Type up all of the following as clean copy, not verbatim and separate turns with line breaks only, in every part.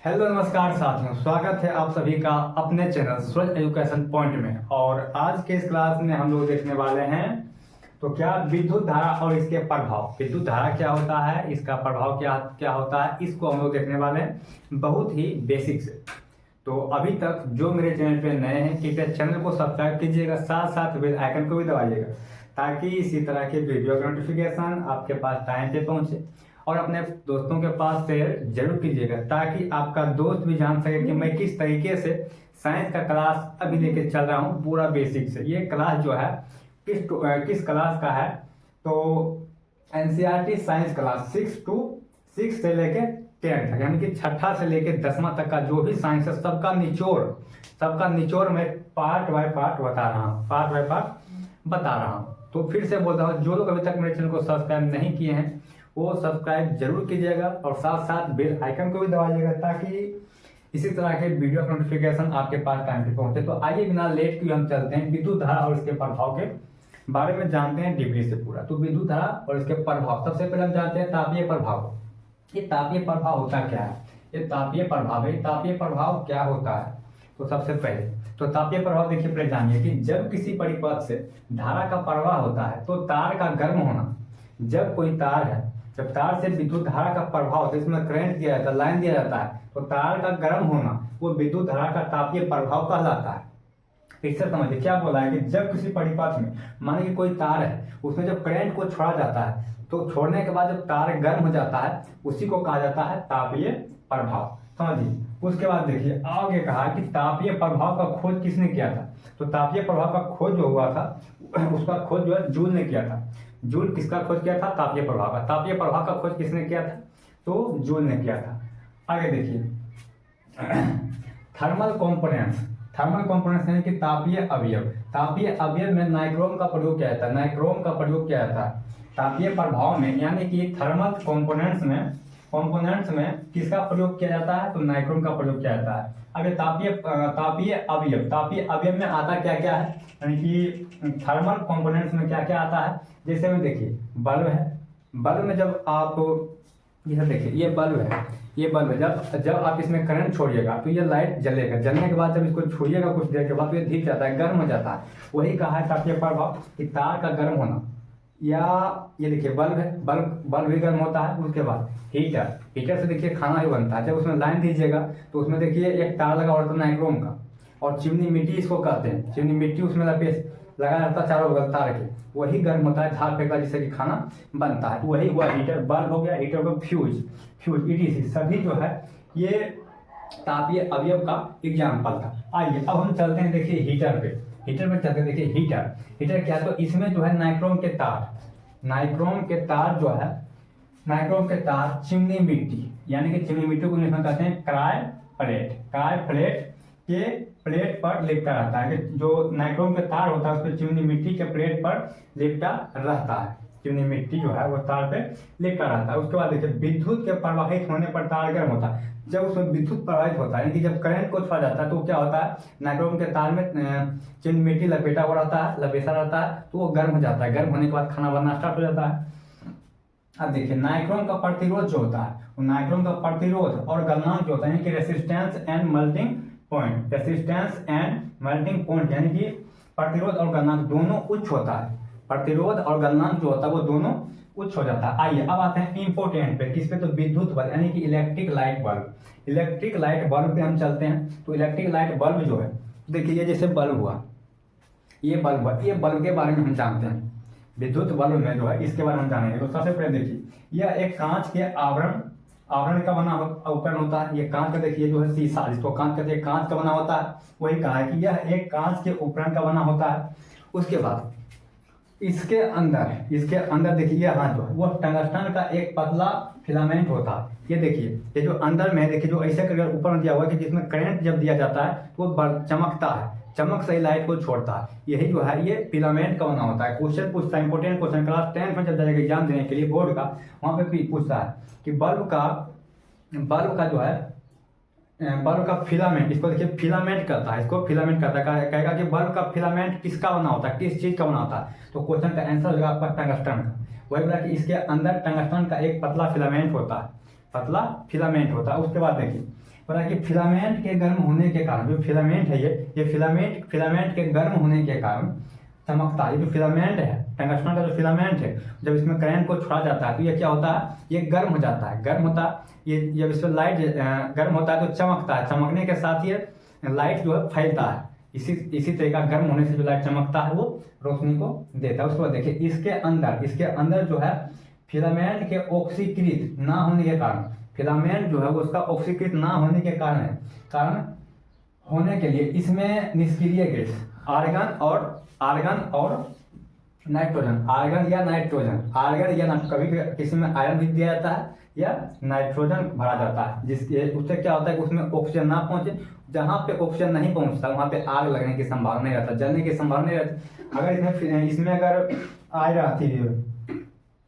Hello नमस्कार साथियों, स्वागत है आप सभी का अपने चैनल सूरज एजुकेशन पॉइंट में। और आज के इस क्लास में हम लोग देखने वाले हैं तो क्या विद्युत धारा और इसके प्रभाव। विद्युत धारा क्या होता है, इसका प्रभाव क्या क्या होता है, इसको हम लोग देखने वाले हैं बहुत ही बेसिक से। तो अभी तक जो मेरे चैनल पे नए हैं कृपया चैनल को सब्सक्राइब कीजिएगा, साथ साथ बेल आइकन को भी दबाइएगा ताकि इसी तरह के वीडियो का नोटिफिकेशन आपके पास टाइम पे पहुंचे। और अपने दोस्तों के पास शेयर जरूर कीजिएगा ताकि आपका दोस्त भी जान सके कि मैं किस तरीके से साइंस का क्लास अभी लेके चल रहा हूँ पूरा बेसिक से। ये क्लास जो है किस क्लास का है, तो एनसीईआरटी साइंस क्लास 6 से लेके 10 तक, यानी कि छठा से लेके 10वां तक का जो भी साइंस है सबका निचोड़ मैं पार्ट बाय पार्ट बता रहा हूँ। तो फिर से बोलता हूँ, जो लोग अभी तक मेरे चैनल को सब्सक्राइब नहीं किए हैं वो सब्सक्राइब जरूर कीजिएगा और साथ साथ बेल आइकन को भी दबाइएगा ताकि इसी तरह के वीडियो का नोटिफिकेशन आपके पास टाइम पे पहुंचे। तो आइए बिना लेट किए हम चलते हैं विद्युत धारा और इसके प्रभाव के बारे में जानते हैं डिग्री से पूरा। तो विद्युत धारा और इसके प्रभाव, सबसे पहले हम जानते हैं तापीय प्रभाव। ये तापीय प्रभाव होता क्या है, ये तापीय प्रभाव क्या होता है। तो सबसे पहले तो तापीय प्रभाव देखिए, पहले जानिए कि जब किसी परिपथ से धारा का प्रवाह होता है तो तार का गर्म होना, जब कोई तार है, जब तार से विद्युत धारा का प्रभाव होता है, इसमें करंट दिया जाता है, लाइन दिया जाता है, तो तार का गर्म होना वो विद्युत धारा का तापीय प्रभाव कहलाता है। इससे समझिए क्या बोला है कि जब किसी परिपथ में माने कि कोई तार है, उसमें जब करंट को छोड़ा जाता है तो छोड़ने के बाद जब तार गर्म हो जाता है उसी को कहा जाता है तापीय प्रभाव। समझिए। उसके बाद देखिए आगे कहा कि तापीय प्रभाव का खोज किसने किया था। तो तापीय प्रभाव का खोज जो हुआ था उसका खोज जो है जूल ने किया था। जूल किसका खोज किया था, तापीय प्रभाव का। तापीय प्रभाव का खोज किसने किया था, तो जूल ने किया था। आगे देखिए थर्मल कंपोनेंट्स यानी कि तापीय अवयव में नाइक्रोम का प्रयोग किया जाता है। तापीय प्रभाव में यानी कि थर्मल कंपोनेंट्स में किसका प्रयोग किया जाता है, तो नाइक्रोम का प्रयोग किया जाता है। अगर तापीय अवयव में आता क्या क्या है, यानी कि थर्मल कंपोनेंट्स में क्या क्या आता है। जैसे में देखिए बल्ब है, बल्ब में जब आप जैसे देखिए ये बल्ब है, जब आप इसमें करंट छोड़िएगा तो ये लाइट जलेगा, जलने के बाद जब इसको छूइएगा कुछ देर के बाद तो ये धीप जाता है, गर्म हो जाता है। वही कहा है तापीय प्रभाव कि तार का गर्म होना। या ये देखिए बल्ब है, बल्ब भी गर्म होता है। उसके बाद हीटर से देखिए खाना भी बनता है। जब उसमें लाइन दीजिएगा तो उसमें देखिए एक तार लगा होता है नाइक्रोम का, और चिमनी मिट्टी इसको कहते हैं। चिमनी मिट्टी उसमें लगाया जाता है चारों बगल तार के, वही गर्म होता है, झाग फेंका जिससे कि खाना बनता है। वही हुआ हीटर। बल्ब हो गया, हीटर को फ्यूज ईटीसी सभी जो है ये तापीय अवयव का एग्जाम्पल था। आइए अब हम चलते हैं देखिए हीटर पे चलते हैं। देखिए हीटर क्या, तो इसमें जो है नाइक्रोम के तार चिमनी मिट्टी, यानी कि चिमनी मिट्टी को इसमें कहते हैं क्राय प्लेट के प्लेट पर लिपटा रहता है। कि जो नाइक्रोम के तार होता है उस पर चिमनी मिट्टी के प्लेट पर लिपटा रहता है। चिमनी मिट्टी जो है वो तार पे लिपटा रहता है। उसके बाद देखिए विद्युत के प्रवाहित होने पर तार गर्म होता है। जब उसमें विद्युत प्रवाहित होता है, यानी कि जब करंट को छोड़ा जाता है तो क्या होता है, नाइक्रोम के तार में चिमनी मिट्टी लपेटा रहता है तो वो गर्म हो जाता है। गर्म होने के बाद खाना बनना स्टार्ट हो जाता है। अब देखिए नाइक्रोम का प्रतिरोध जो होता है, नाइक्रोम का प्रतिरोध और गलनांक जो होता है, यानी कि रेसिस्टेंस एंड मेल्टिंग पॉइंट, यानी कि प्रतिरोध और गलनांक दोनों उच्च होता है। प्रतिरोध और गलनांक जो होता है वो दोनों उच्च हो जाता है। आइए अब आते हैं इंपोर्टेंट पे, किस पे, तो विद्युत बल्ब यानी कि इलेक्ट्रिक लाइट बल्ब पे हम चलते हैं। तो इलेक्ट्रिक लाइट बल्ब जो है, देखिए ये जैसे बल्ब हुआ, ये बल्ब के बारे में हम जानते हैं। विद्युत बल्ब में जो है इसके बारे में हम जानेंगे। तो सबसे पहले देखिए यह एक कांच के आवरण का बना उपकरण होता है। ये कांच का देखिए जो है शीशा, जिसको कांच कहते हैं, कांच का बना होता है। वही कहा है कि यह एक कांच के उपकरण का बना होता है। उसके बाद इसके अंदर देखिए यहाँ जो है वो टंगस्टन का एक पतला फिलामेंट होता है। ये देखिए ये जो अंदर में देखिए जो ऐसे करके ऊपर दिया हुआ है कि जिसमें करंट जब दिया जाता है तो वो चमकता है, चमक से लाइट को छोड़ता है। यही जो है ये फिलामेंट का बना होता है। क्वेश्चन पूछता है, इंपोर्टेंट क्वेश्चन क्लास 10 में जब जाएगा एग्जाम देने के लिए बोर्ड का, वहाँ पे भी पूछता है कि बल्ब का जो है बल्ब का फिलामेंट, इसको देखिए फिलामेंट करता है, कहेगा कि बल्ब का फिलामेंट किसका बना होता है, किस चीज का बना होता है। तो क्वेश्चन का आंसर होगा आपका टंगस्टन का। वही बोला कि इसके अंदर टंगस्टन का एक पतला फिलामेंट होता है। पतला फिलामेंट होता है। उसके बाद देखिए पता है कि फिलामेंट के गर्म होने के कारण, जो फिलामेंट है ये फिलामेंट के गर्म होने के कारण चमकता है। ये जो फिलामेंट है, टंगस्टन का जो फिलामेंट है, जब इसमें करंट को छोड़ा जाता है तो ये क्या होता है, ये गर्म हो जाता है। गर्म होता है ये, जब इसमें लाइट गर्म होता है तो चमकता है, चमकने के साथ ये लाइट जो है फैलता है। इसी तरीका गर्म होने से जो लाइट चमकता है वो रोशनी को देता है। उसके बाद देखिए इसके अंदर जो है फिलामेंट के ऑक्सीकृत ना होने के कारण, फिलामेंट जो है वो उसका ऑक्सीकृत ना होने के कारण होने के लिए इसमें निष्क्रिय गैस आर्गन और नाइट्रोजन, आर्गन या कभी किसी में आयरन भी दिया जाता है या नाइट्रोजन भरा जाता है, जिसके उससे क्या होता है कि उसमें ऑक्सीजन ना पहुंचे। जहाँ पे ऑक्सीजन नहीं पहुंचता वहाँ पे आग लगने की संभावना नहीं रहता, जलने की संभावना नहीं रहती। अगर इसमें अगर आयरन थी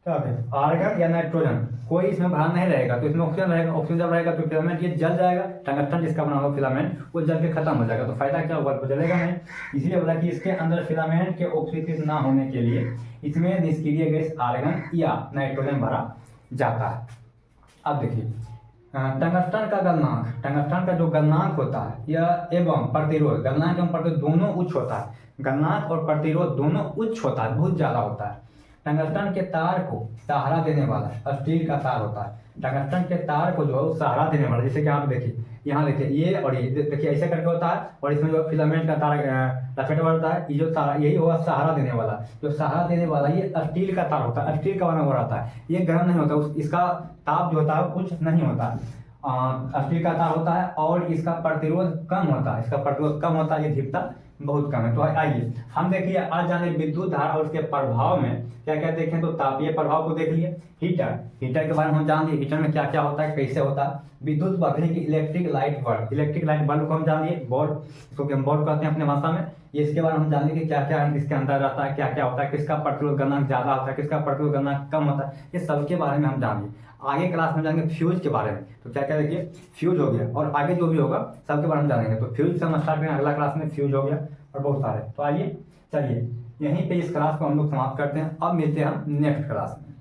क्या है आर्गन या नाइट्रोजन कोई इसमें भरा नहीं रहेगा तो इसमें ऑक्सीजन रहेगा। ऑक्सीजन जब रहेगा तो फिलामेंट ये जल जाएगा, टंगस्टन जिसका बना हुआ फिलामेंट वो जल के खत्म हो जाएगा। तो फायदा क्या होगा, तो जलेगा नहीं। इसलिए बोला कि इसके अंदर फिलामेंट के ऑक्सीकृत ना होने के लिए इसमें निष्क्रिय गैस आर्गन या नाइट्रोजन भरा जाता है। अब देखिए टंगस्टन का जो गलनांक होता है यह एवं प्रतिरोध, गलनांक एवं प्रतिरोध दोनों उच्च होता है। गलनांक और प्रतिरोध दोनों उच्च होता है, बहुत ज्यादा होता है। टंगस्टन के तार को सहारा देने वाला स्टील का तार होता है। टंगस्टन के तार को जो है सहारा देने वाला, जैसे कि आप देखिए यहाँ देखिए ये और ये देखिए ऐसे करके होता है और इसमें जो फिलामेंट का तार लपेटा होता है, ये जो तार यही होगा सहारा देने वाला। जो सहारा देने वाला ये स्टील का तार होता है, स्टील का बना हुआ रहता है। ये गर्म नहीं होता, इसका ताप जो होता है कुछ नहीं होता, स्टील का तार होता है और इसका प्रतिरोध कम होता है, ये दीप्तता बहुत कम है। तो आइए हम देखिए आज जाने विद्युत धारा और उसके प्रभाव में क्या क्या देखें। तो तापीय प्रभाव को देख लिए, हीटर के बारे में हम जान लिए, हीटर में क्या क्या होता है, कैसे होता है। विद्युत बढ़ने की इलेक्ट्रिक लाइट बल्ब को हम जान लिए, बोर्ड, इसको हम बोर्ड कहते हैं अपने भाषा में। ये इसके बारे में हम जान लिए कि क्या क्या इसके अंदर रहता है, क्या क्या होता है, किसका प्रतिरोध गलनांक ज्यादा होता है, किसका प्रतिरोध गलनांक कम होता है, ये सबके बारे में हम जान लिए। आगे क्लास में जानेंगे फ्यूज के बारे में। तो क्या क्या देखिए फ्यूज हो गया और आगे जो भी होगा सबके बारे में जानेंगे। तो फ्यूज से हम स्टार्ट करेंगे, अगला क्लास में फ्यूज हो गया और बहुत सारे। तो आइए चलिए यहीं पे इस क्लास को हम लोग समाप्त करते हैं। अब मिलते हैं हम नेक्स्ट क्लास में।